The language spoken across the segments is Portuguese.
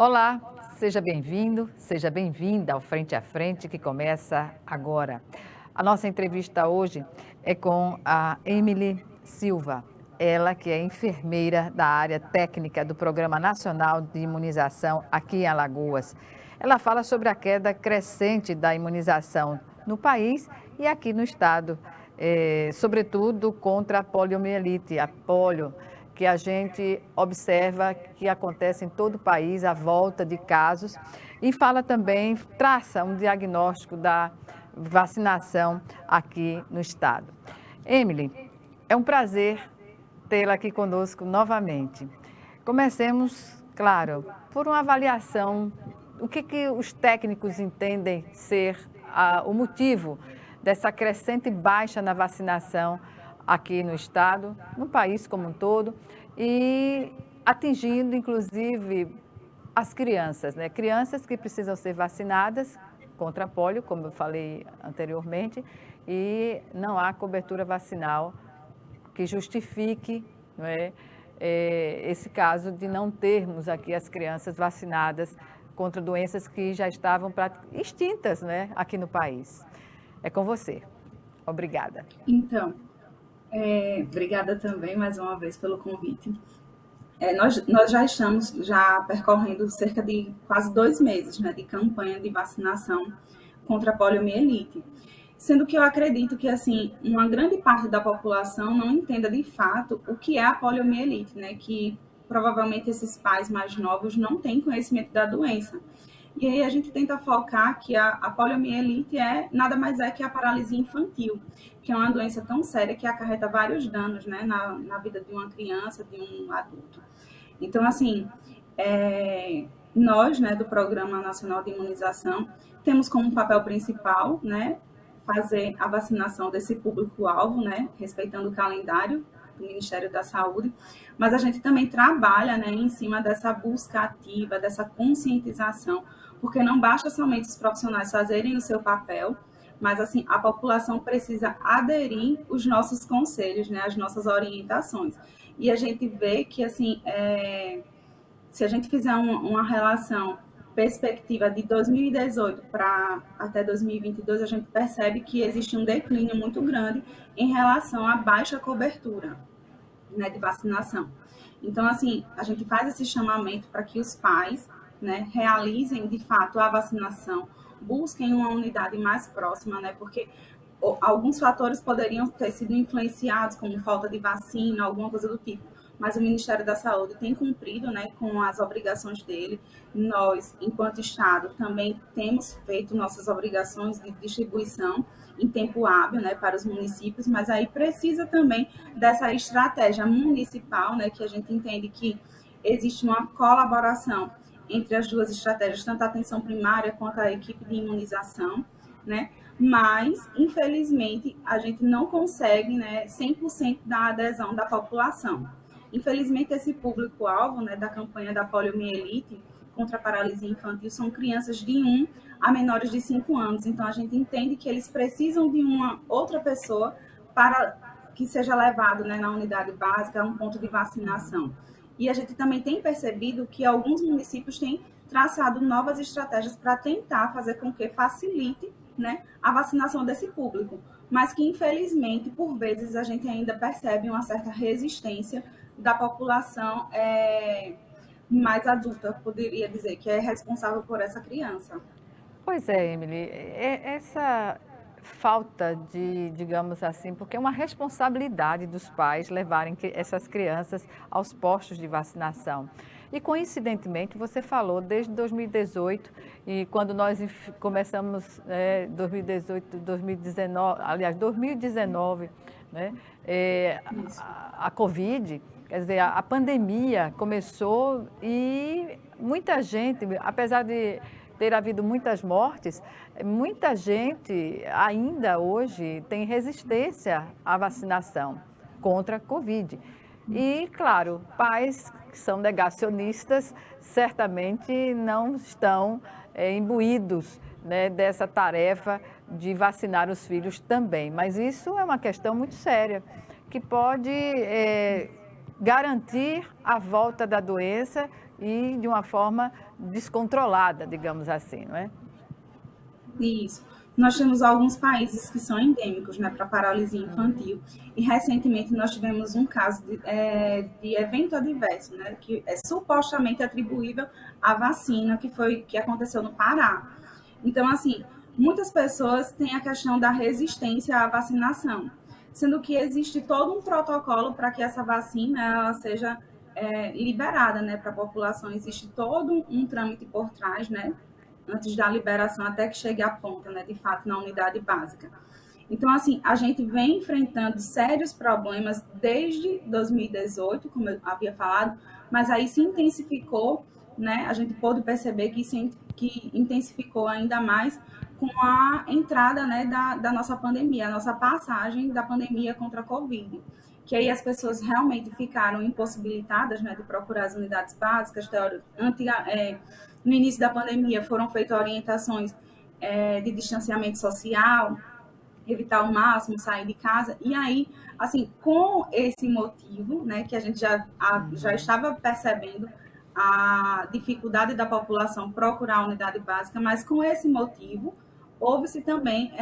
Olá, seja bem-vindo, seja bem-vinda ao Frente a Frente que começa agora. A nossa entrevista hoje é com a Emily Silva, ela que é enfermeira da área técnica do Programa Nacional de Imunização aqui em Alagoas. Ela fala sobre a queda crescente da imunização no país e aqui no estado, sobretudo contra a poliomielite, a polio, que a gente observa que acontece em todo o país, a volta de casos, e fala também, traça um diagnóstico da vacinação aqui no estado. Emily, é um prazer tê-la aqui conosco novamente. Comecemos, claro, por uma avaliação, o que os técnicos entendem ser o motivo dessa crescente baixa na vacinação aqui no estado, no país como um todo, e atingindo inclusive as crianças, né? Crianças que precisam ser vacinadas contra a polio, como eu falei anteriormente, e não há cobertura vacinal que justifique, não é, esse caso de não termos aqui as crianças vacinadas contra doenças que já estavam extintas, né, aqui no país. É com você. Obrigada. Então, obrigada também mais uma vez pelo convite. Nós já estamos percorrendo cerca de quase 2 meses, né, de campanha de vacinação contra a poliomielite. Sendo que eu acredito que, assim, uma grande parte da população não entenda de fato o que é a poliomielite, né, que provavelmente esses pais mais novos não têm conhecimento da doença. E aí a gente tenta focar que a poliomielite nada mais é que a paralisia infantil, que é uma doença tão séria que acarreta vários danos, né, na vida de uma criança, de um adulto. Então, assim, nós, né, do Programa Nacional de Imunização, temos como papel principal, né, fazer a vacinação desse público-alvo, né, respeitando o calendário do Ministério da Saúde, mas a gente também trabalha, né, em cima dessa busca ativa, dessa conscientização, porque não basta somente os profissionais fazerem o seu papel, mas assim a população precisa aderir os nossos conselhos, né, as nossas orientações. E a gente vê que assim, se a gente fizer uma relação perspectiva de 2018 para até 2022, a gente percebe que existe um declínio muito grande em relação à baixa cobertura, né, de vacinação. Então, assim, a gente faz esse chamamento para que os pais, né, realizem de fato a vacinação, busquem uma unidade mais próxima, né, porque alguns fatores poderiam ter sido influenciados, como falta de vacina, alguma coisa do tipo, mas o Ministério da Saúde tem cumprido, né, com as obrigações dele. Nós, enquanto Estado, também temos feito nossas obrigações de distribuição em tempo hábil, né, para os municípios, mas aí precisa também dessa estratégia municipal, né, que a gente entende que existe uma colaboração entre as duas estratégias, tanto a atenção primária quanto a equipe de imunização, né, mas, infelizmente, a gente não consegue, né, 100% da adesão da população. Infelizmente, esse público-alvo, né, da campanha da poliomielite contra a paralisia infantil são crianças de 1 a menores de 5 anos. Então, a gente entende que eles precisam de uma outra pessoa para que seja levado, né, na unidade básica a um ponto de vacinação. E a gente também tem percebido que alguns municípios têm traçado novas estratégias para tentar fazer com que facilite, né, a vacinação desse público, mas que infelizmente, por vezes, a gente ainda percebe uma certa resistência da população mais adulta, poderia dizer, que é responsável por essa criança. Pois é, Emily, essa falta de, digamos assim, porque é uma responsabilidade dos pais levarem essas crianças aos postos de vacinação. E coincidentemente, você falou desde 2018, e quando nós começamos 2018, 2019, aliás, 2019, né, a Covid, quer dizer, a pandemia começou e muita gente, apesar de ter havido muitas mortes, muita gente ainda hoje tem resistência à vacinação contra a Covid. E, claro, pais que são negacionistas certamente não estão imbuídos, né, dessa tarefa de vacinar os filhos também. Mas isso é uma questão muito séria, que pode garantir a volta da doença e de uma forma descontrolada, digamos assim, não é? Isso. Nós temos alguns países que são endêmicos, né, para paralisia infantil. E recentemente nós tivemos um caso de evento adverso, né, que é supostamente atribuível à vacina que aconteceu no Pará. Então, assim, muitas pessoas têm a questão da resistência à vacinação, sendo que existe todo um protocolo para que essa vacina ela seja liberada, né, para a população. Existe todo um trâmite por trás, né, antes da liberação até que chegue à ponta, né, de fato, na unidade básica. Então, assim, a gente vem enfrentando sérios problemas desde 2018, como eu havia falado, mas aí se intensificou, né? A gente pôde perceber que intensificou ainda mais com a entrada, né, da nossa pandemia, a nossa passagem da pandemia contra a Covid. Que aí as pessoas realmente ficaram impossibilitadas, né, de procurar as unidades básicas. No início da pandemia foram feitas orientações de distanciamento social, evitar ao máximo sair de casa. E aí, assim, com esse motivo, né, que a gente já estava percebendo a dificuldade da população procurar a unidade básica, mas com esse motivo, houve-se também,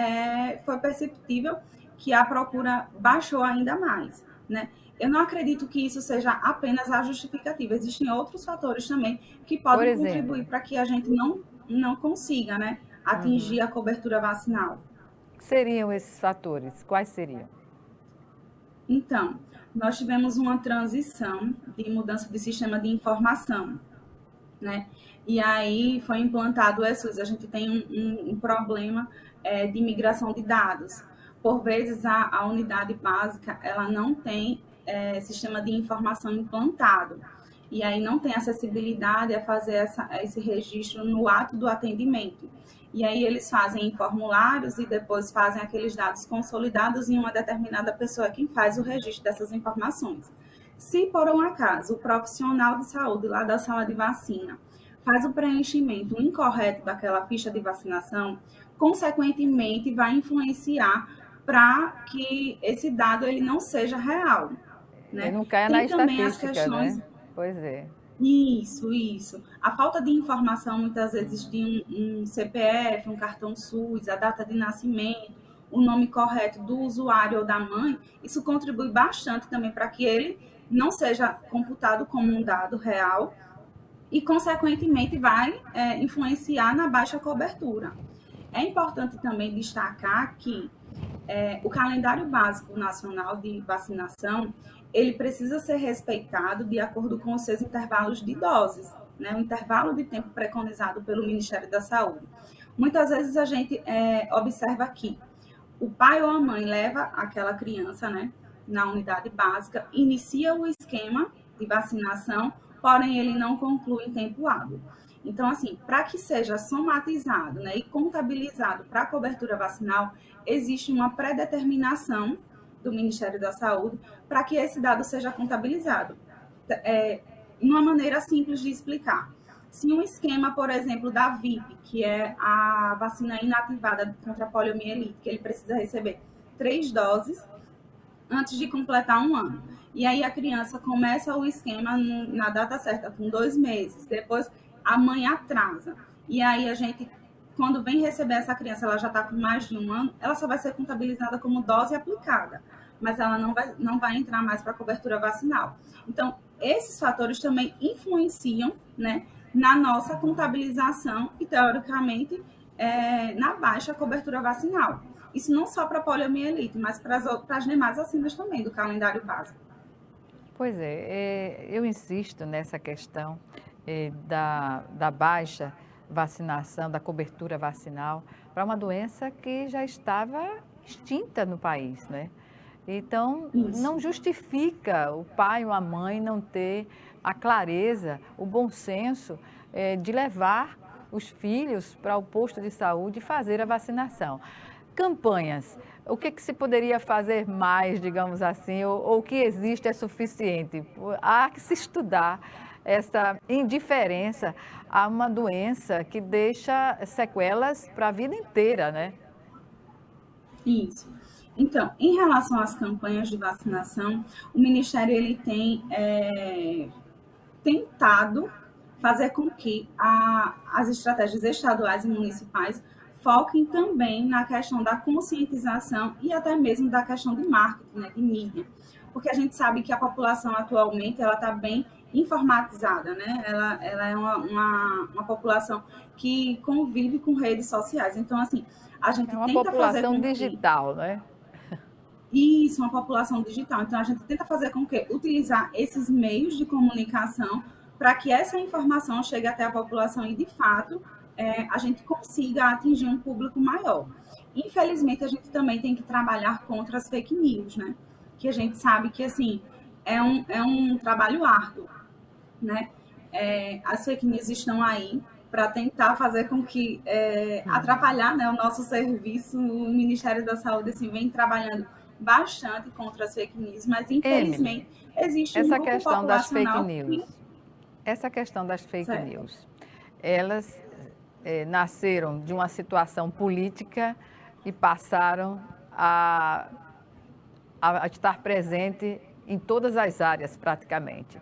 foi perceptível que a procura baixou ainda mais, né? Eu não acredito que isso seja apenas a justificativa. Existem outros fatores também que Por podem exemplo, contribuir para que a gente não consiga, né, atingir a cobertura vacinal. que seriam esses fatores? Quais seriam? Então, nós tivemos uma transição de mudança de sistema de informação, né? E aí foi implantado o ESUS. A gente tem um problema de migração de dados. Por vezes, a unidade básica, ela não tem sistema de informação implantado. E aí não tem acessibilidade a fazer esse registro no ato do atendimento. E aí eles fazem formulários e depois fazem aqueles dados consolidados em uma determinada pessoa quem faz o registro dessas informações. Se por um acaso o profissional de saúde lá da sala de vacina faz o preenchimento incorreto daquela ficha de vacinação, consequentemente vai influenciar para que esse dado ele não seja real, E né? não caia na Tem também as estatística, questões. né? Pois é. Isso. A falta de informação, muitas vezes, de um CPF, um cartão SUS, a data de nascimento, o nome correto do usuário ou da mãe, isso contribui bastante também para que ele não seja computado como um dado real e, consequentemente, vai influenciar na baixa cobertura. É importante também destacar que o calendário básico nacional de vacinação, ele precisa ser respeitado de acordo com os seus intervalos de doses, né? O intervalo de tempo preconizado pelo Ministério da Saúde. Muitas vezes a gente observa que o pai ou a mãe leva aquela criança, né, na unidade básica, inicia o esquema de vacinação, porém ele não conclui em tempo hábil. Então, assim, para que seja somatizado, né, e contabilizado para a cobertura vacinal, existe uma predeterminação do Ministério da Saúde para que esse dado seja contabilizado. Uma maneira simples de explicar. Se um esquema, por exemplo, da VIP, que é a vacina inativada contra a poliomielite, que ele precisa receber 3 doses antes de completar um ano. E aí a criança começa o esquema na data certa, com 2 meses. Depois a mãe atrasa. E aí a gente, quando vem receber essa criança, ela já está com mais de um ano, ela só vai ser contabilizada como dose aplicada. Mas ela não vai entrar mais para a cobertura vacinal. Então, esses fatores também influenciam, né, na nossa contabilização e, teoricamente, na baixa cobertura vacinal. Isso não só para a poliomielite, mas para as demais vacinas também do calendário básico. Pois é, eu insisto nessa questão da baixa vacinação, da cobertura vacinal, para uma doença que já estava extinta no país, né? Então, não Isso. justifica o pai ou a mãe não ter a clareza, o bom senso de levar os filhos para o posto de saúde e fazer a vacinação. Campanhas, o que se poderia fazer mais, digamos assim, ou o que existe é suficiente? Há que se estudar essa indiferença a uma doença que deixa sequelas para a vida inteira, né? Isso. Então, em relação às campanhas de vacinação, o Ministério ele tem tentado fazer com que as estratégias estaduais e municipais foquem também na questão da conscientização e até mesmo da questão de marketing, né, de mídia, porque a gente sabe que a população atualmente ela está bem informatizada, né? Ela é uma população que convive com redes sociais. Então, assim, a gente É uma tenta fazer população com que digital, né? isso, uma população digital. Então, a gente tenta fazer com que utilizar esses meios de comunicação para que essa informação chegue até a população e, de fato, a gente consiga atingir um público maior. Infelizmente, a gente também tem que trabalhar contra as fake news, né? Que a gente sabe que, assim, é um trabalho árduo, né? As fake news estão aí para tentar fazer com que atrapalhar, né, o nosso serviço. O Ministério da Saúde assim, vem trabalhando bastante contra as fake news, mas Emily, infelizmente existe um essa grupo questão das fake populacional que... news, essa questão das fake Certo. news, elas nasceram de uma situação política e passaram a estar presente em todas as áreas praticamente.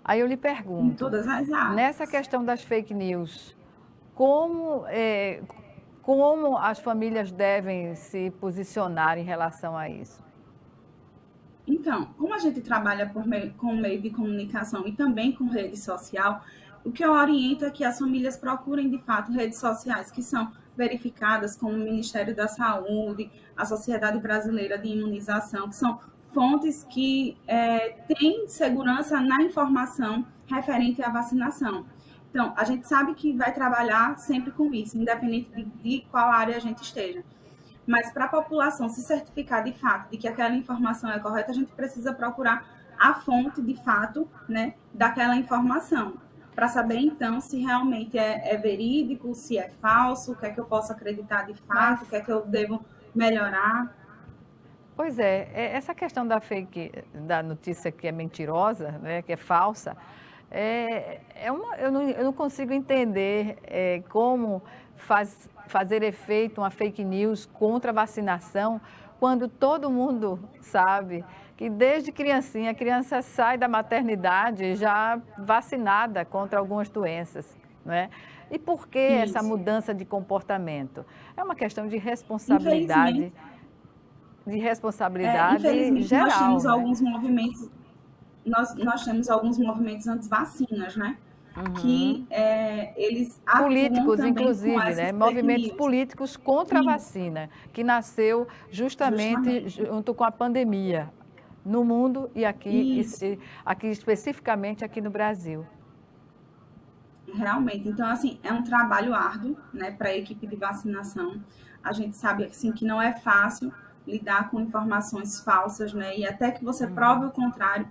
Aí eu lhe Em pergunto, todas as nessa áreas. questão das fake news, como, como as famílias devem se posicionar em relação a isso? Então, como a gente trabalha com meio de comunicação e também com rede social, o que eu oriento é que as famílias procurem, de fato, redes sociais que são verificadas como o Ministério da Saúde, a Sociedade Brasileira de Imunização, que são fontes que têm segurança na informação referente à vacinação. Então, a gente sabe que vai trabalhar sempre com isso, independente de qual área a gente esteja. Mas para a população se certificar de fato de que aquela informação é correta, a gente precisa procurar a fonte de fato, né, daquela informação, para saber então se realmente é verídico, se é falso, o que é que eu posso acreditar de fato, o que Mas, é que eu devo melhorar. pois essa questão da notícia que é mentirosa, né, que é falsa, eu não consigo entender como fazer efeito uma fake news contra a vacinação, quando todo mundo sabe que desde criancinha, a criança sai da maternidade já vacinada contra algumas doenças, né? E por que essa Isso. mudança de comportamento? É uma questão Infelizmente, de responsabilidade infelizmente nós geral, temos né? alguns movimentos, nós temos alguns movimentos anti-vacinas, né? Que Uhum. eles atuam Políticos, também com inclusive, né? essas fake Movimentos news. políticos contra a Isso, vacina, que nasceu justamente justamente. junto com a pandemia no mundo e aqui, Isso. aqui especificamente aqui no Brasil. Realmente, então assim, é um trabalho árduo, né, para a equipe de vacinação. A gente sabe assim que não é fácil lidar com informações falsas, né, e até que você prove o contrário.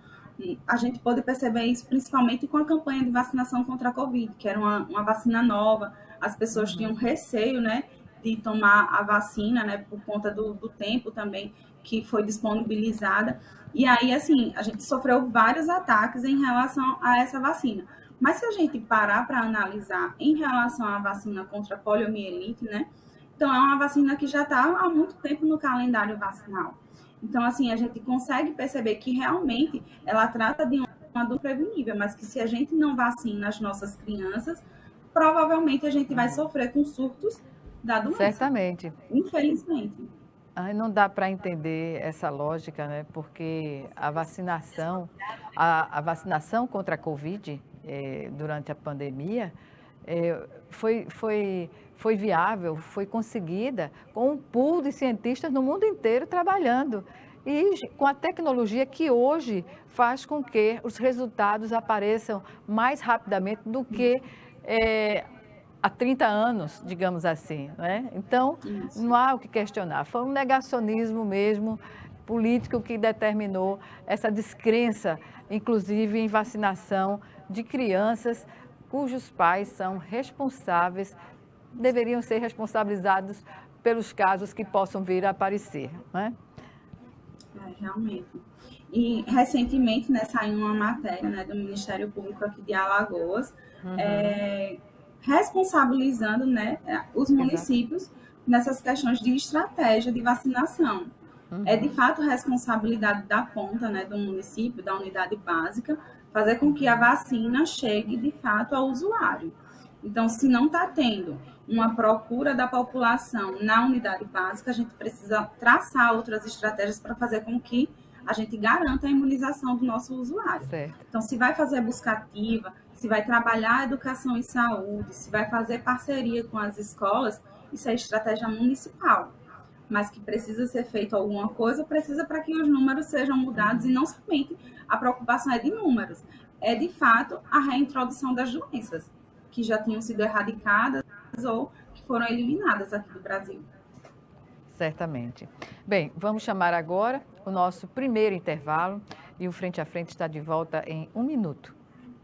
A gente pode perceber isso principalmente com a campanha de vacinação contra a Covid, que era uma vacina nova. As pessoas tinham receio, né, de tomar a vacina, né, por conta do tempo também que foi disponibilizada. E aí, assim, a gente sofreu vários ataques em relação a essa vacina. Mas se a gente parar para analisar em relação à vacina contra a poliomielite, né? Então, é uma vacina que já está há muito tempo no calendário vacinal. Então, assim, a gente consegue perceber que realmente ela trata de uma doença prevenível, mas que se a gente não vacina as nossas crianças, provavelmente a gente vai sofrer com surtos da doença. Certamente. Infelizmente. Ai, não dá para entender essa lógica, né? Porque a vacinação contra a Covid, durante a pandemia, foi viável, foi conseguida com um pool de cientistas no mundo inteiro trabalhando. E com a tecnologia que hoje faz com que os resultados apareçam mais rapidamente do que há 30 anos, digamos assim, né? Então, Isso. não há o que questionar. Foi um negacionismo mesmo político que determinou essa descrença, inclusive em vacinação de crianças cujos pais são responsáveis, deveriam ser responsabilizados pelos casos que possam vir a aparecer, né? Realmente. E recentemente, né, saiu uma matéria, né, do Ministério Público aqui de Alagoas, Uhum, é, responsabilizando, né, os exato. municípios nessas questões de estratégia de vacinação. É de fato responsabilidade da ponta, né, do município, da unidade básica, fazer com que a vacina chegue de fato ao usuário. Então, se não está tendo uma procura da população na unidade básica, a gente precisa traçar outras estratégias para fazer com que a gente garanta a imunização do nosso usuário. Certo. Então, se vai fazer busca ativa, se vai trabalhar a educação e saúde, se vai fazer parceria com as escolas, isso é estratégia municipal. Mas que precisa ser feito alguma coisa, precisa para que os números sejam mudados e não somente a preocupação é de números, é de fato a reintrodução das doenças que já tinham sido erradicadas ou que foram eliminadas aqui do Brasil. Certamente. Bem, vamos chamar agora o nosso primeiro intervalo e o Frente a Frente está de volta em 1 minuto.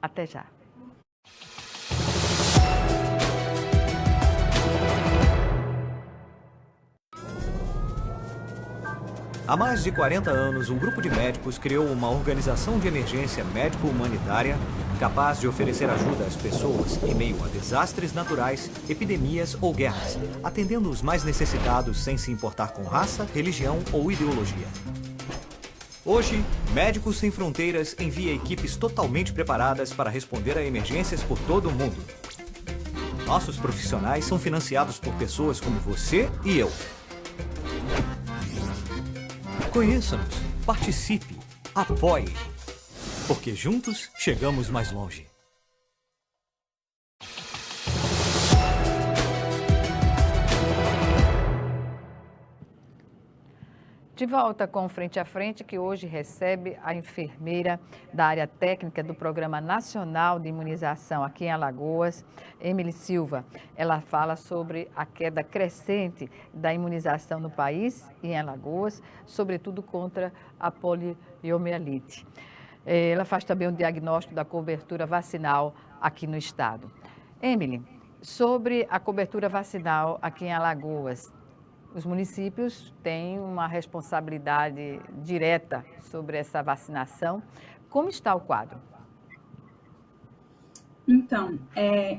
Até já. Há mais de 40 anos, um grupo de médicos criou uma organização de emergência médico-humanitária capaz de oferecer ajuda às pessoas em meio a desastres naturais, epidemias ou guerras, atendendo os mais necessitados sem se importar com raça, religião ou ideologia. Hoje, Médicos Sem Fronteiras envia equipes totalmente preparadas para responder a emergências por todo o mundo. Nossos profissionais são financiados por pessoas como você e eu. Conheça-nos, participe, apoie, porque juntos chegamos mais longe. De volta com Frente a Frente, que hoje recebe a enfermeira da área técnica do Programa Nacional de Imunização aqui em Alagoas, Emily Silva. Ela fala sobre a queda crescente da imunização no país e em Alagoas, sobretudo contra a poliomielite. Ela faz também um diagnóstico da cobertura vacinal aqui no estado. Emily, sobre a cobertura vacinal aqui em Alagoas, os municípios têm uma responsabilidade direta sobre essa vacinação. Como está o quadro? Então,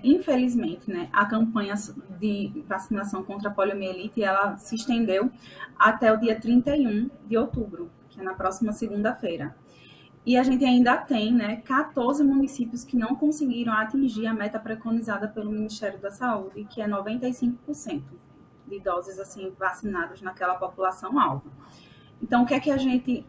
infelizmente, né, a campanha de vacinação contra a poliomielite, ela se estendeu até o dia 31 de outubro, que é na próxima segunda-feira. E a gente ainda tem, né, 14 municípios que não conseguiram atingir a meta preconizada pelo Ministério da Saúde, que é 95%. De doses assim vacinadas naquela população-alvo. Então, o que é que a gente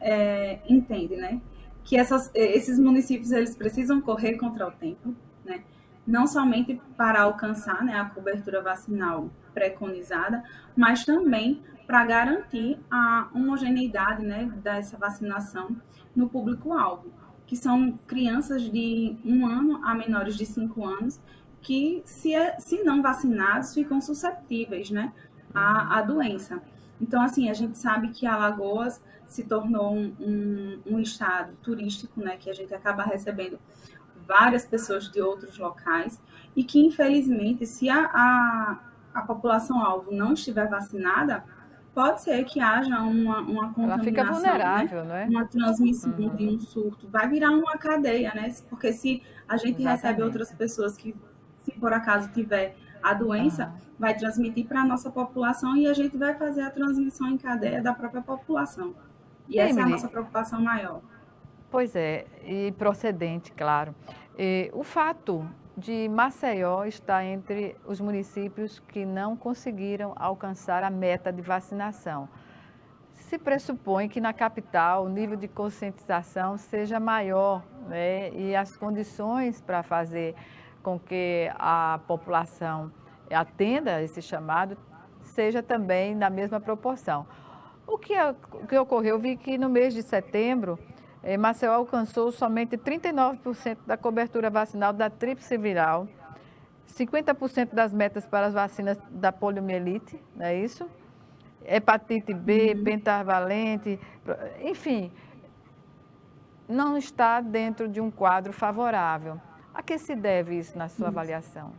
entende, né? Que esses municípios eles precisam correr contra o tempo, né? Não somente para alcançar, né, a cobertura vacinal preconizada, mas também para garantir a homogeneidade, né, dessa vacinação no público-alvo, que são crianças de 1 ano a menores de 5 anos, que se não vacinados ficam suscetíveis, né, à doença. Então, assim, a gente sabe que Alagoas se tornou um estado turístico, né, que a gente acaba recebendo várias pessoas de outros locais e que, infelizmente, se a população-alvo não estiver vacinada, pode ser que haja uma contaminação, ela fica vulnerável, né? Uma transmissão de um surto. Vai virar uma cadeia, né? Porque se a gente recebe outras pessoas que, se por acaso tiver a doença, vai transmitir para a nossa população e a gente vai fazer a transmissão em cadeia da própria população. E essa é a nossa preocupação maior. Pois é, e procedente, claro. O fato de Maceió estar entre os municípios que não conseguiram alcançar a meta de vacinação. Se pressupõe que na capital o nível de conscientização seja maior, né? E as condições para fazer com que a população atenda esse chamado seja também na mesma proporção. O que ocorreu, eu vi que no mês de setembro, Maceió alcançou somente 39% da cobertura vacinal da tríplice viral, 50% das metas para as vacinas da poliomielite, não é isso? Hepatite B, pentavalente, enfim, não está dentro de um quadro favorável. A que se deve isso na sua avaliação?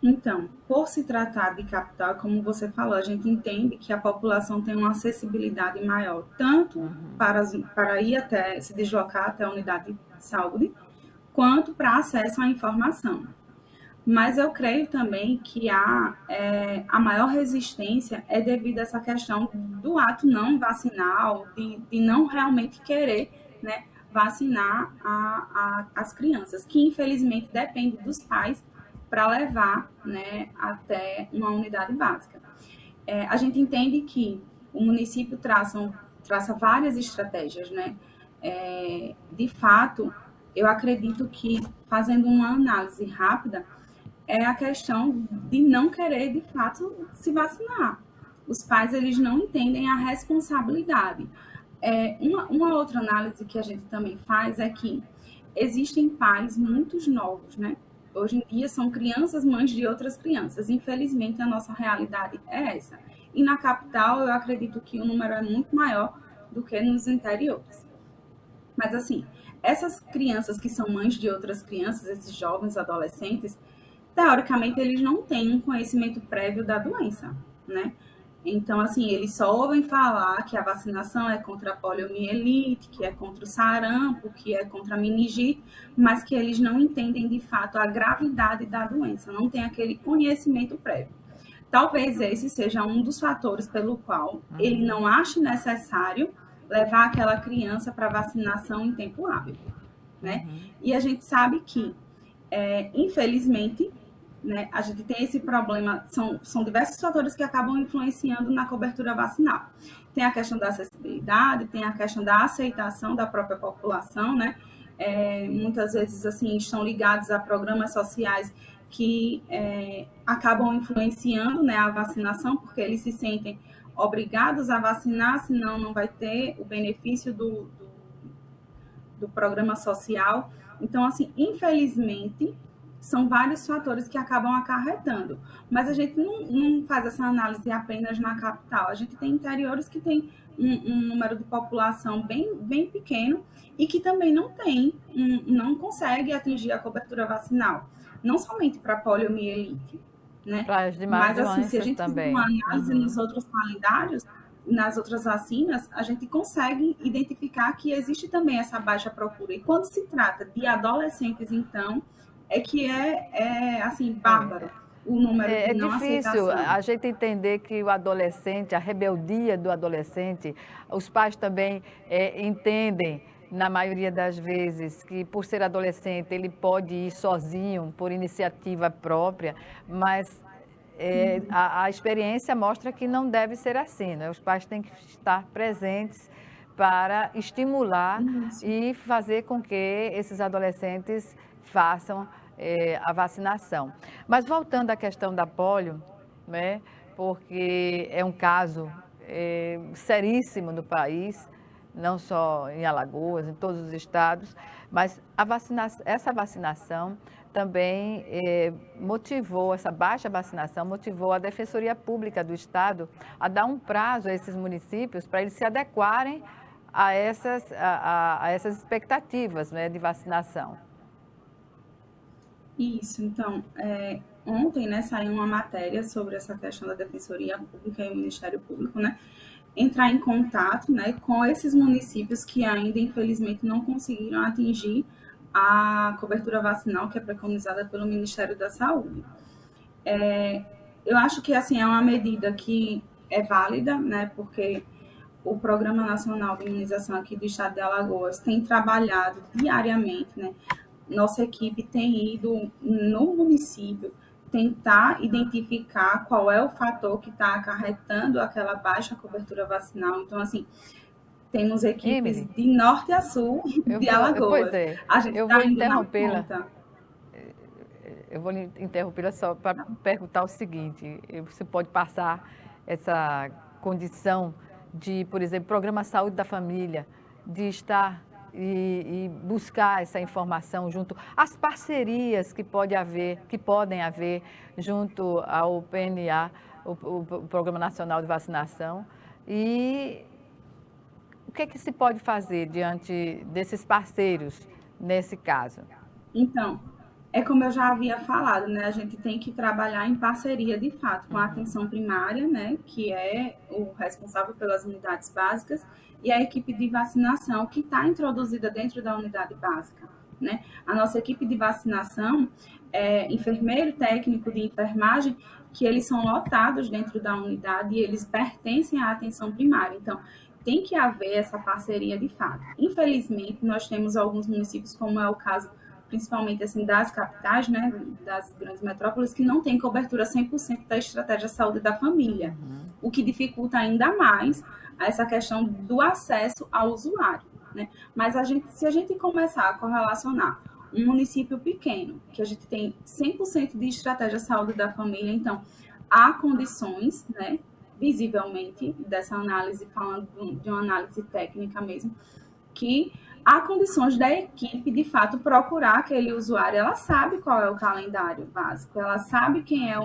Então, por se tratar de capital, como você falou, a gente entende que a população tem uma acessibilidade maior, tanto para ir até, se deslocar até a unidade de saúde, quanto para acesso à informação. Mas eu creio também que a maior resistência é devido a essa questão do ato não vacinal, de não realmente querer, né, vacinar as crianças, que infelizmente depende dos pais para levar, né, até uma unidade básica. A gente entende que o município traça várias estratégias, né? De fato, eu acredito que, fazendo uma análise rápida, é a questão de não querer, de fato, se vacinar. Os pais, eles não entendem a responsabilidade. Uma outra análise que a gente também faz é que existem pais muito novos, né? Hoje em dia são crianças mães de outras crianças. Infelizmente, a nossa realidade é essa. E na capital, eu acredito que o número é muito maior do que nos interiores. Mas, assim, essas crianças que são mães de outras crianças, esses jovens adolescentes, teoricamente, eles não têm um conhecimento prévio da doença, né? Então, assim, eles só ouvem falar que a vacinação é contra a poliomielite, que é contra o sarampo, que é contra a meningite, mas que eles não entendem, de fato, a gravidade da doença, não tem aquele conhecimento prévio. Talvez esse seja um dos fatores pelo qual ele não ache necessário levar aquela criança para vacinação em tempo hábil, né? E a gente sabe que, infelizmente, né, a gente tem esse problema, são diversos fatores que acabam influenciando na cobertura vacinal. Tem a questão da acessibilidade, tem a questão da aceitação da própria população, né? Muitas vezes, assim, estão ligados a programas sociais que acabam influenciando, né, a vacinação, porque eles se sentem obrigados a vacinar, senão não vai ter o benefício do programa social. Então, assim, infelizmente, são vários fatores que acabam acarretando. Mas a gente não faz essa análise apenas na capital. A gente tem interiores que tem um número de população bem pequeno e que também não consegue atingir a cobertura vacinal. Não somente para poliomielite, né? Mas, assim, se a gente fizer uma análise nos outros calendários, nas outras vacinas, a gente consegue identificar que existe também essa baixa procura. E quando se trata de adolescentes, então, assim, bárbaro o número de não aceitação. É difícil a gente entender que o adolescente, a rebeldia do adolescente, os pais também entendem, na maioria das vezes, que por ser adolescente ele pode ir sozinho, por iniciativa própria, mas a experiência mostra que não deve ser assim, né? Os pais têm que estar presentes para estimular e fazer com que esses adolescentes façam a vacinação. Mas voltando à questão da polio, né, porque é um caso seríssimo no país, não só em Alagoas, em todos os estados, mas essa vacinação também motivou, essa baixa vacinação motivou a Defensoria Pública do Estado a dar um prazo a esses municípios para eles se adequarem a essas expectativas, né, de vacinação. Isso, então, ontem, né, saiu uma matéria sobre essa questão da Defensoria Pública e o Ministério Público, né, entrar em contato, né, com esses municípios que ainda, infelizmente, não conseguiram atingir a cobertura vacinal que é preconizada pelo Ministério da Saúde. Eu acho que, assim, é uma medida que é válida, né, porque o Programa Nacional de Imunização aqui do Estado de Alagoas tem trabalhado diariamente, né. Nossa equipe tem ido no município tentar identificar qual é o fator que está acarretando aquela baixa cobertura vacinal. Então, assim, temos equipes de norte a sul de Alagoas. A gente vou interrompê-la. Eu vou interrompê-la só para perguntar o seguinte: você pode passar essa condição de, por exemplo, Programa Saúde da Família, de estar e buscar essa informação junto às parcerias que podem haver junto ao PNA, o Programa Nacional de Vacinação, e o que se pode fazer diante desses parceiros nesse caso? Então, como eu já havia falado, né, a gente tem que trabalhar em parceria, de fato, com a atenção primária, né, que é o responsável pelas unidades básicas, e a equipe de vacinação, que está introduzida dentro da unidade básica, né? A nossa equipe de vacinação, enfermeiro técnico de enfermagem, que eles são lotados dentro da unidade e eles pertencem à atenção primária. Então, tem que haver essa parceria de fato. Infelizmente, nós temos alguns municípios, como é o caso principalmente assim, das capitais, né, das grandes metrópoles, que não tem cobertura 100% da estratégia de saúde da família, o que dificulta ainda mais essa questão do acesso ao usuário, né? Mas se a gente começar a correlacionar um município pequeno, que a gente tem 100% de estratégia de saúde da família, então há condições, né, visivelmente, dessa análise, falando de uma análise técnica mesmo, que há condições da equipe, de fato, procurar aquele usuário. Ela sabe qual é o calendário básico, ela sabe quem é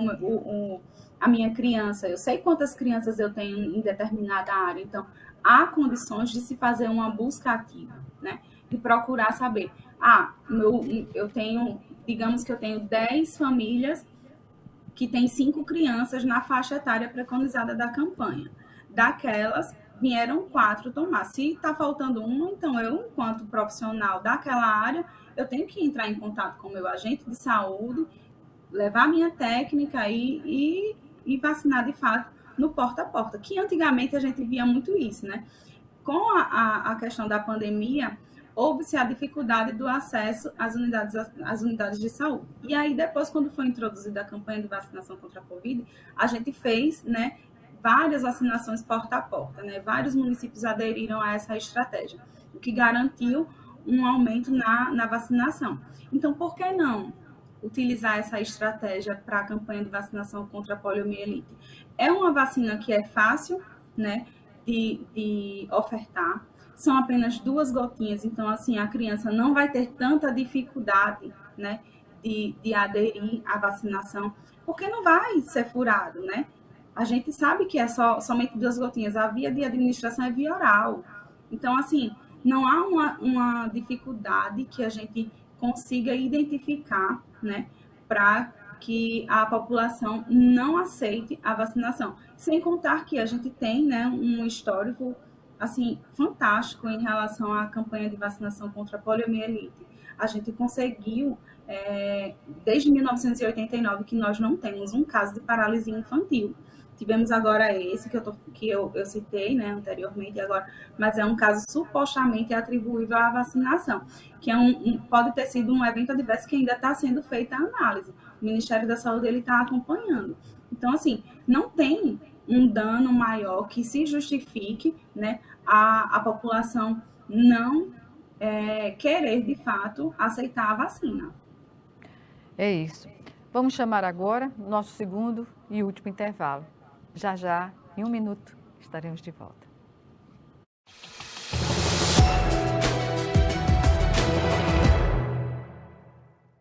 a minha criança, eu sei quantas crianças eu tenho em determinada área. Então, há condições de se fazer uma busca ativa, né? De procurar saber, eu tenho, digamos que eu tenho 10 famílias que têm 5 crianças na faixa etária preconizada da campanha. Daquelas, vieram 4 tomar. Se está faltando uma, então eu, enquanto profissional daquela área, eu tenho que entrar em contato com o meu agente de saúde, levar minha técnica e vacinar de fato no porta a porta, que antigamente a gente via muito isso, né? Com a questão da pandemia, houve-se a dificuldade do acesso às unidades de saúde. E aí, depois, quando foi introduzida a campanha de vacinação contra a Covid, a gente fez, né, várias vacinações porta a porta, né? Vários municípios aderiram a essa estratégia, o que garantiu um aumento na vacinação. Então, por que não utilizar essa estratégia para a campanha de vacinação contra a poliomielite? É uma vacina que é fácil, né, de ofertar, são apenas 2 gotinhas, então, assim, a criança não vai ter tanta dificuldade, né, de aderir à vacinação, porque não vai ser furado, né? A gente sabe que é somente 2 gotinhas, a via de administração é via oral. Então, assim, não há uma dificuldade que a gente consiga identificar, né, para que a população não aceite a vacinação. Sem contar que a gente tem, né, um histórico assim, fantástico em relação à campanha de vacinação contra a poliomielite. A gente conseguiu, desde 1989, que nós não temos um caso de paralisia infantil. Tivemos agora esse que eu citei, né, anteriormente, agora, mas é um caso supostamente atribuível à vacinação, que pode ter sido um evento adverso que ainda está sendo feita a análise. O Ministério da Saúde está acompanhando. Então, assim, não tem um dano maior que se justifique, né, a população não querer, de fato, aceitar a vacina. É isso. Vamos chamar agora o nosso segundo e último intervalo. Já já, em 1 minuto, estaremos de volta.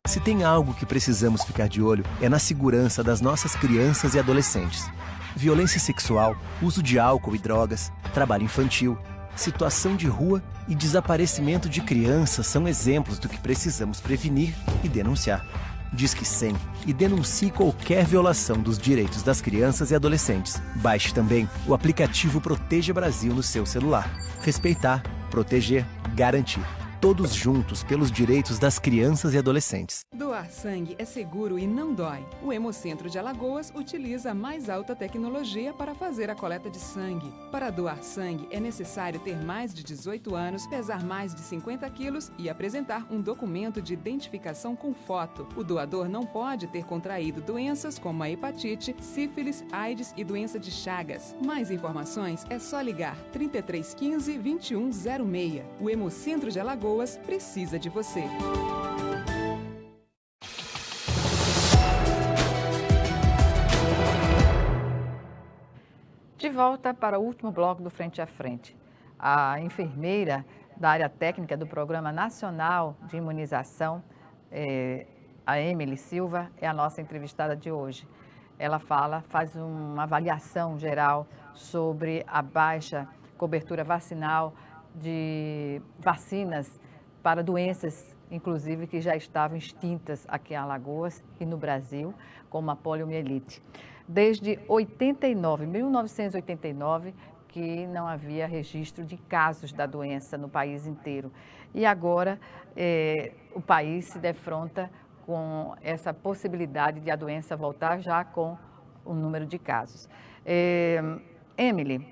Se tem algo que precisamos ficar de olho, é na segurança das nossas crianças e adolescentes. Violência sexual, uso de álcool e drogas, trabalho infantil, situação de rua e desaparecimento de crianças são exemplos do que precisamos prevenir e denunciar. Disque 100 e denuncie qualquer violação dos direitos das crianças e adolescentes. Baixe também o aplicativo Proteja Brasil no seu celular. Respeitar, proteger, garantir. Todos juntos pelos direitos das crianças e adolescentes. Doar sangue é seguro e não dói. O Hemocentro de Alagoas utiliza a mais alta tecnologia para fazer a coleta de sangue. Para doar sangue, é necessário ter mais de 18 anos, pesar mais de 50 quilos e apresentar um documento de identificação com foto. O doador não pode ter contraído doenças como a hepatite, sífilis, AIDS e doença de Chagas. Mais informações é só ligar 3315 2106. O Hemocentro de Alagoas precisa de você. De volta para o último bloco do Frente a Frente. A enfermeira da área técnica do Programa Nacional de Imunização, a Emily Silva, é a nossa entrevistada de hoje. Ela faz uma avaliação geral sobre a baixa cobertura vacinal de vacinas para doenças, inclusive, que já estavam extintas aqui em Alagoas e no Brasil, como a poliomielite. Desde 1989, que não havia registro de casos da doença no país inteiro. E agora o país se defronta com essa possibilidade de a doença voltar já com o número de casos. Emily,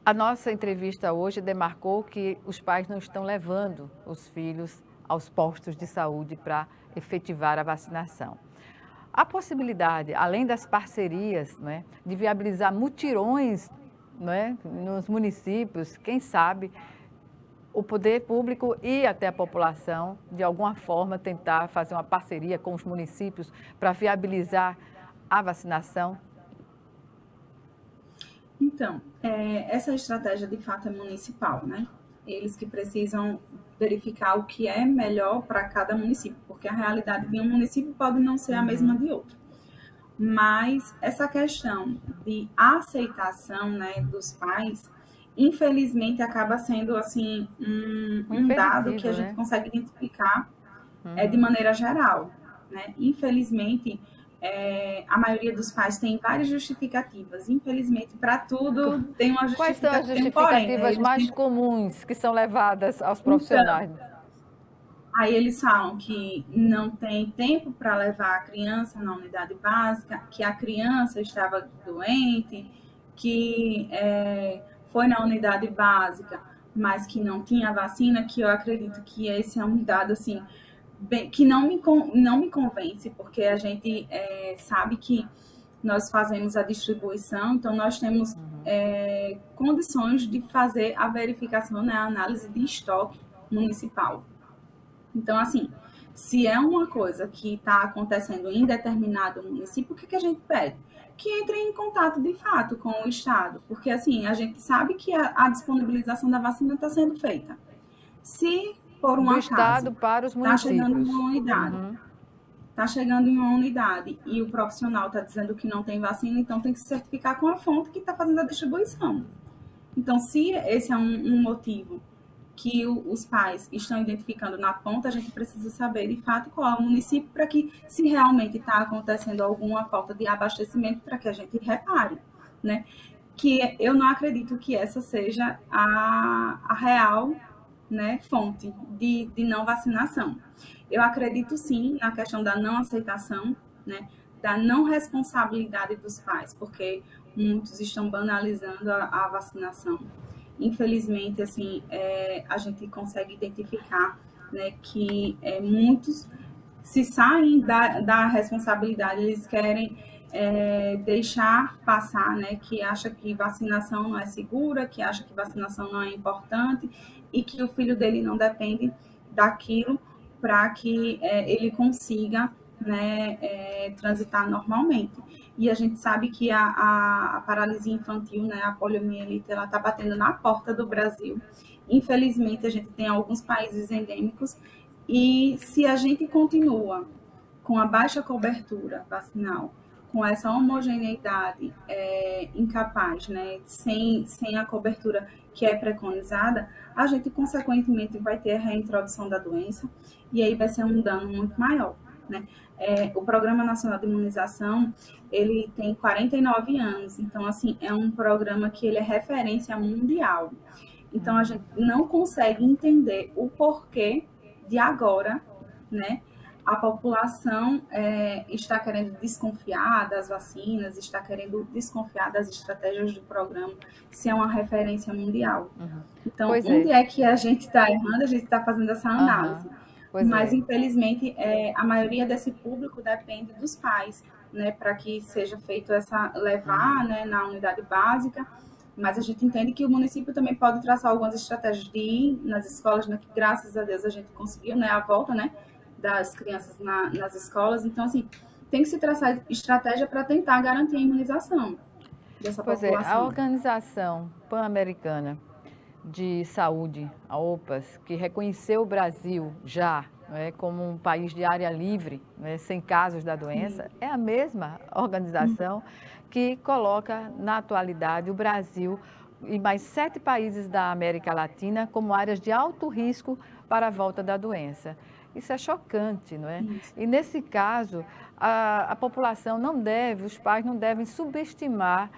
a nossa entrevista hoje demarcou que os pais não estão levando os filhos aos postos de saúde para efetivar a vacinação. A possibilidade, além das parcerias, né, de viabilizar mutirões, né, nos municípios, quem sabe o poder público e até a população, de alguma forma, tentar fazer uma parceria com os municípios para viabilizar a vacinação? Então, essa estratégia de fato é municipal, né? Eles que precisam verificar o que é melhor para cada município, porque a realidade de um município pode não ser a mesma de outro. Mas essa questão de aceitação, né, dos pais, infelizmente acaba sendo assim um dado que a gente consegue identificar de maneira geral, né? Infelizmente, a maioria dos pais tem várias justificativas. Infelizmente, para tudo tem uma justificativa. Quais são as justificativas mais comuns que são levadas aos profissionais? Então, aí eles falam que não tem tempo para levar a criança na unidade básica, que a criança estava doente, que foi na unidade básica, mas que não tinha vacina, que eu acredito que esse é um dado assim, que não me convence, porque a gente sabe que nós fazemos a distribuição, então nós temos condições de fazer a verificação, né, a análise de estoque municipal. Então, assim, se é uma coisa que está acontecendo em determinado município, o que a gente pede? Que entre em contato, de fato, com o Estado, porque, assim, a gente sabe que a disponibilização da vacina está sendo feita. Se, por um acaso, Estado para os municípios. Está chegando em uma unidade, está chegando em uma unidade e o profissional está dizendo que não tem vacina, então tem que se certificar com a fonte que está fazendo a distribuição. Então, se esse é um motivo que os pais estão identificando na ponta, a gente precisa saber, de fato, qual é o município, para que, se realmente está acontecendo alguma falta de abastecimento, para que a gente repare, né? Que eu não acredito que essa seja a real, né, fonte de não vacinação. Eu acredito, sim, na questão da não aceitação, né, da não responsabilidade dos pais, porque muitos estão banalizando a vacinação. Infelizmente, assim, a gente consegue identificar, né, que muitos se saem da responsabilidade, eles querem deixar passar, né, que acha que vacinação não é segura, que acha que vacinação não é importante e que o filho dele não depende daquilo para que ele consiga, né, transitar normalmente. E a gente sabe que a paralisia infantil, né, a poliomielite, ela está batendo na porta do Brasil. Infelizmente, a gente tem alguns países endêmicos e se a gente continua com a baixa cobertura vacinal, com essa homogeneidade incapaz, né, sem a cobertura que é preconizada, a gente, consequentemente, vai ter a reintrodução da doença e aí vai ser um dano muito maior, né? O Programa Nacional de Imunização, ele tem 49 anos, então, assim, é um programa que ele é referência mundial. Então, a gente não consegue entender o porquê de agora, né, a população está querendo desconfiar das vacinas, está querendo desconfiar das estratégias do programa, se é uma referência mundial. Então, onde é que a gente está errando? A gente está fazendo essa análise. Mas, infelizmente, a maioria desse público depende dos pais, né, para que seja feito levar, né, na unidade básica. Mas a gente entende que o município também pode traçar algumas estratégias de ir nas escolas, né, que graças a Deus a gente conseguiu, né, a volta, né, das crianças nas escolas. Então, assim, tem que se traçar estratégia para tentar garantir a imunização dessa população. A Organização Pan-Americana de Saúde, a OPAS, que reconheceu o Brasil já, né, como um país de área livre, né, sem casos da doença, é a mesma organização que coloca, na atualidade, o Brasil e mais 7 países da América Latina como áreas de alto risco para a volta da doença. Isso é chocante, não é? E nesse caso, a população não deve, os pais não devem subestimar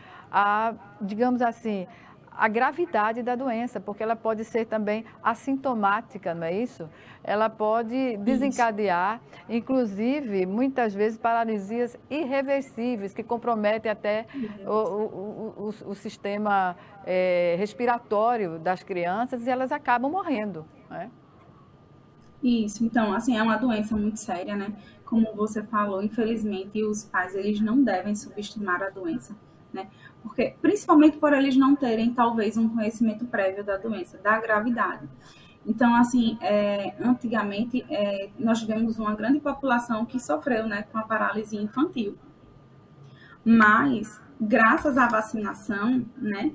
digamos assim, a gravidade da doença, porque ela pode ser também assintomática, não é isso? Ela pode desencadear, inclusive, muitas vezes, paralisias irreversíveis, que comprometem até o sistema respiratório das crianças, e elas acabam morrendo, né? Isso, então, assim, é uma doença muito séria, né? Como você falou, infelizmente, os pais, eles não devem subestimar a doença, né? Porque, principalmente por eles não terem, talvez, um conhecimento prévio da doença, da gravidade. Então, assim, antigamente, nós tivemos uma grande população que sofreu, né, com a paralisia infantil. Mas, graças à vacinação, né,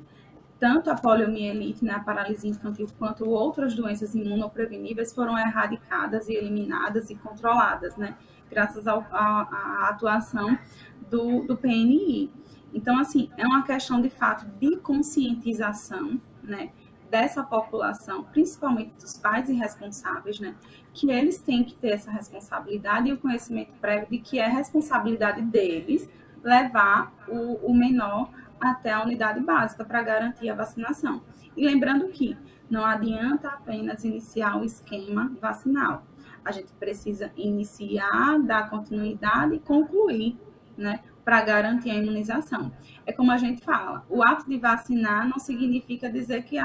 tanto a poliomielite, né, a paralisia infantil, quanto outras doenças imunopreveníveis foram erradicadas e eliminadas e controladas, né, graças à atuação do PNI. Então, assim, é uma questão, de fato, de conscientização, né, dessa população, principalmente dos pais irresponsáveis, né, que eles têm que ter essa responsabilidade e o conhecimento prévio de que é responsabilidade deles levar o menor até a unidade básica para garantir a vacinação. E lembrando que não adianta apenas iniciar o esquema vacinal. A gente precisa iniciar, dar continuidade e concluir, né, para garantir a imunização. É como a gente fala, o ato de vacinar não significa dizer que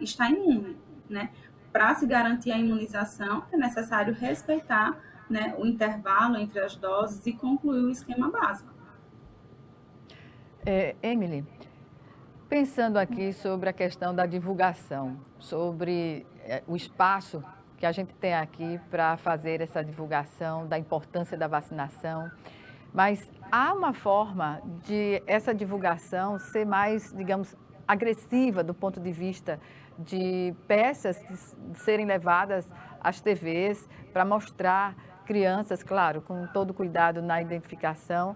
está imune, né? Para se garantir a imunização, é necessário respeitar, né, o intervalo entre as doses e concluir o esquema básico. Emily, pensando aqui sobre a questão da divulgação, sobre o espaço que a gente tem aqui para fazer essa divulgação da importância da vacinação, mas há uma forma de essa divulgação ser mais, digamos, agressiva do ponto de vista de peças de serem levadas às TVs para mostrar crianças, claro, com todo cuidado na identificação,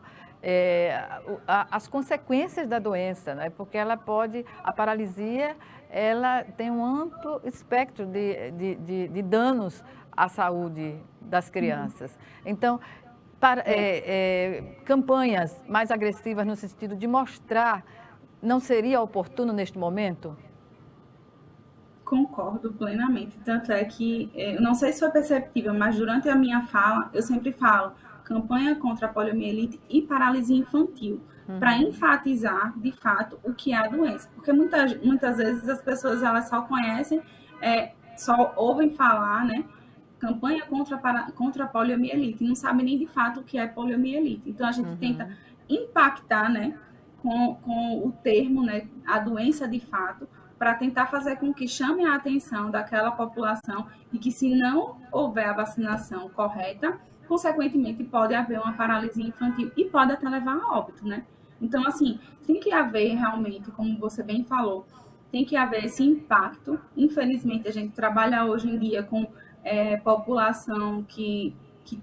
as consequências da doença, né? Porque a paralisia, ela tem um amplo espectro de danos à saúde das crianças. Então, campanhas mais agressivas no sentido de mostrar, não seria oportuno neste momento? Concordo plenamente. Tanto é que, eu não sei se foi perceptível, mas durante a minha fala, eu sempre falo campanha contra a poliomielite e paralisia infantil, para enfatizar, de fato, o que é a doença. Porque muitas vezes as pessoas elas só conhecem, só ouvem falar, né, campanha contra a poliomielite, e não sabem nem de fato o que é poliomielite. Então, a gente tenta impactar, né, com o termo, né, a doença de fato, para tentar fazer com que chame a atenção daquela população e que, se não houver a vacinação correta, consequentemente pode haver uma paralisia infantil e pode até levar a óbito, né? Então, assim, tem que haver realmente, como você bem falou, tem que haver esse impacto. Infelizmente, a gente trabalha hoje em dia com população que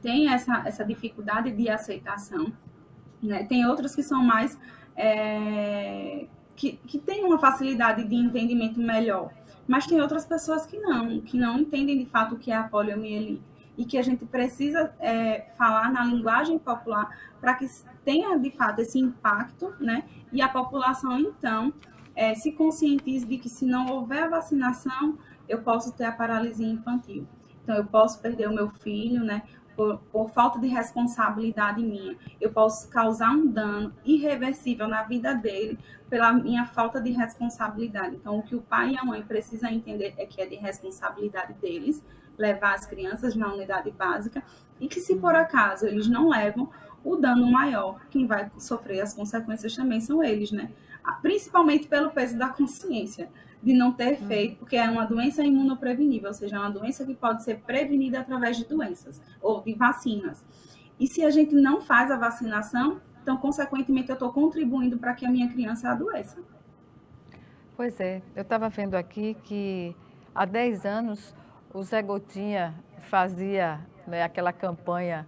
tem essa dificuldade de aceitação, né? Tem outros que são mais... que têm uma facilidade de entendimento melhor, mas tem outras pessoas que não entendem de fato o que é a poliomielite e que a gente precisa falar na linguagem popular para que tenha de fato esse impacto, né? E a população então se conscientize de que, se não houver a vacinação, eu posso ter a paralisia infantil. Então, eu posso perder o meu filho, né? Por falta de responsabilidade minha, eu posso causar um dano irreversível na vida dele pela minha falta de responsabilidade. Então, o que o pai e a mãe precisam entender é que é de responsabilidade deles levar as crianças na unidade básica e que, se por acaso eles não levam, o dano maior, quem vai sofrer as consequências também são eles, né? Principalmente pelo peso da consciência de não ter feito, porque é uma doença imunoprevenível, ou seja, é uma doença que pode ser prevenida através de doenças ou de vacinas. E se a gente não faz a vacinação, então, consequentemente, eu estou contribuindo para que a minha criança adoeça. Pois é, eu estava vendo aqui que há 10 anos o Zé Gotinha fazia, né, aquela campanha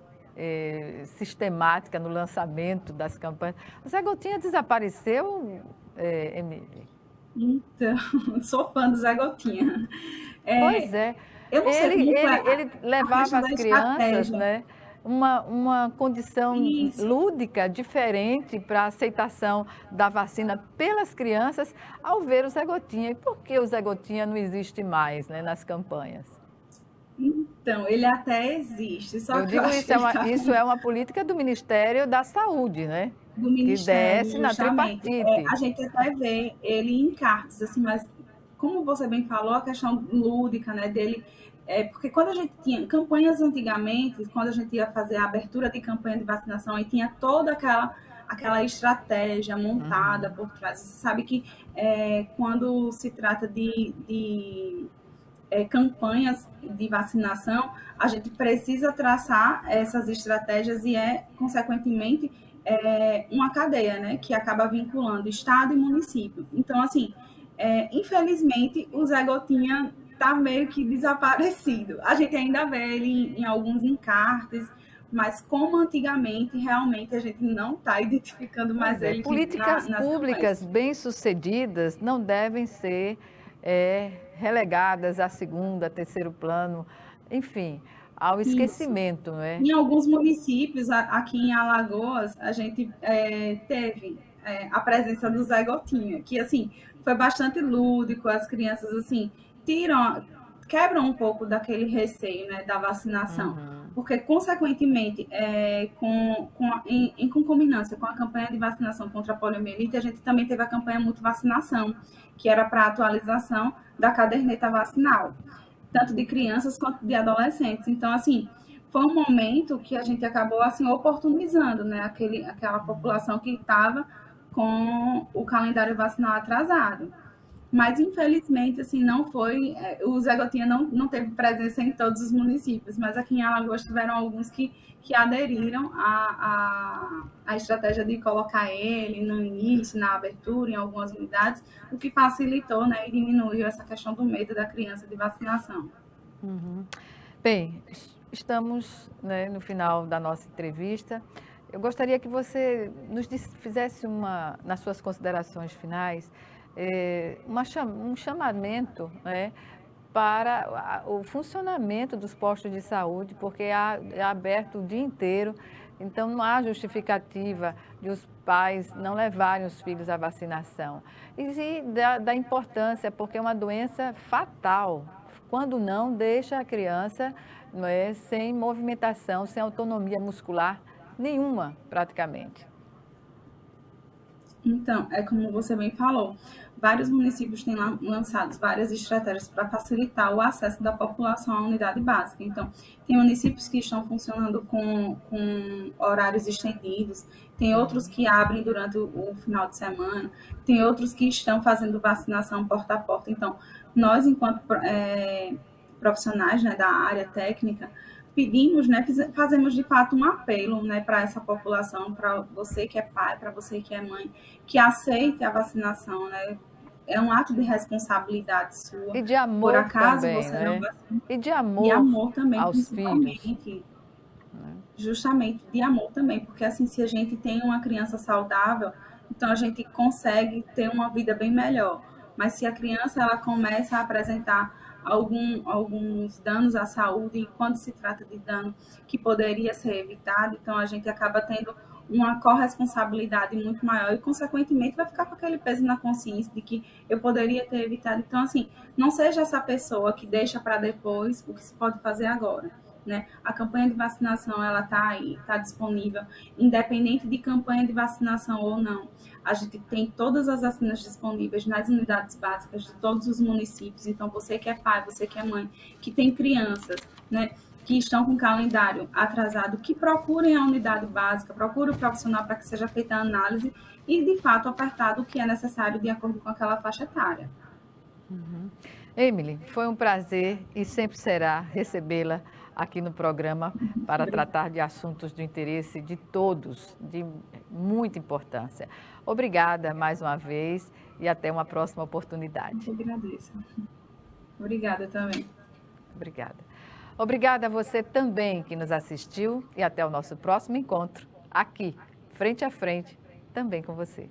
sistemática no lançamento das campanhas. O Zé Gotinha desapareceu, Emília? Então, sou fã do Zé Gotinha. Pois é. Eu não sei ele levava as crianças, né, uma condição lúdica diferente para a aceitação da vacina pelas crianças ao ver o Zé Gotinha. E por que o Zé Gotinha não existe mais, né, nas campanhas? Então, ele até existe, só eu que digo eu acho que isso é uma política do Ministério da Saúde, né? do Ministério, que desce na justamente. tripartite. A gente até vê ele em cartas, assim, mas como você bem falou, a questão lúdica, né, dele, porque quando a gente tinha campanhas antigamente, quando a gente ia fazer a abertura de campanha de vacinação, aí tinha toda aquela estratégia montada por trás. Você sabe que quando se trata de campanhas de vacinação, a gente precisa traçar essas estratégias e consequentemente, uma cadeia, né, que acaba vinculando Estado e município. Então, assim, infelizmente, o Zé Gotinha está meio que desaparecido. A gente ainda vê ele em alguns encartes, mas como antigamente, realmente a gente não está identificando mais ele. Políticas públicas bem-sucedidas não devem ser relegadas a segundo, a terceiro plano, enfim, ao esquecimento, não é? Em alguns municípios, aqui em Alagoas, a gente teve a presença do Zé Gotinha, que, assim, foi bastante lúdico, as crianças, assim, quebram um pouco daquele receio, né, da vacinação, porque, consequentemente, em concomitância com a campanha de vacinação contra a poliomielite, a gente também teve a campanha multivacinação, que era para atualização da caderneta vacinal, tanto de crianças quanto de adolescentes. Então, assim, foi um momento que a gente acabou, assim, oportunizando, né, aquela população que estava com o calendário vacinal atrasado. Mas, infelizmente, assim, não foi... O Zé Gotinha não teve presença em todos os municípios, mas aqui em Alagoas tiveram alguns que aderiram à estratégia de colocar ele no início, na abertura, em algumas unidades, o que facilitou, né, e diminuiu essa questão do medo da criança de vacinação. Bem, estamos, né, no final da nossa entrevista. Eu gostaria que você nos fizesse nas suas considerações finais, um chamamento, né, para o funcionamento dos postos de saúde, porque é aberto o dia inteiro, então não há justificativa de os pais não levarem os filhos à vacinação. E da importância, porque é uma doença fatal, quando não deixa a criança, não é, sem movimentação, sem autonomia muscular nenhuma, praticamente. Então, é como você bem falou, vários municípios têm lançado várias estratégias para facilitar o acesso da população à unidade básica. Então, tem municípios que estão funcionando com horários estendidos, tem outros que abrem durante o final de semana, tem outros que estão fazendo vacinação porta a porta. Então, nós, enquanto profissionais, né, da área técnica, pedimos, né, fazemos de fato um apelo, né, para essa população, para você que é pai, para você que é mãe, que aceite a vacinação, né? É um ato de responsabilidade sua. E de amor por acaso também, você né? não vacina. E de amor, de amor também, aos principalmente. filhos. Justamente, de amor também, porque assim, se a gente tem uma criança saudável, então a gente consegue ter uma vida bem melhor. Mas se a criança ela começa a apresentar alguns danos à saúde, e quando se trata de dano que poderia ser evitado, então a gente acaba tendo uma corresponsabilidade muito maior e, consequentemente, vai ficar com aquele peso na consciência de que eu poderia ter evitado. Então, assim, não seja essa pessoa que deixa para depois o que se pode fazer agora, né? A campanha de vacinação, ela está aí, está disponível, independente de campanha de vacinação ou não. A gente tem todas as vacinas disponíveis nas unidades básicas de todos os municípios. Então, você que é pai, você que é mãe, que tem crianças, né, que estão com calendário atrasado, que procurem a unidade básica, procurem o profissional para que seja feita a análise e, de fato, ofertado o que é necessário de acordo com aquela faixa etária. Emily, foi um prazer e sempre será recebê-la aqui no programa para tratar de assuntos de interesse de todos, de muita importância. Obrigada mais uma vez e até uma próxima oportunidade. Eu agradeço. Obrigada também. Obrigada. Obrigada a você também que nos assistiu e até o nosso próximo encontro aqui, frente a frente, também com você.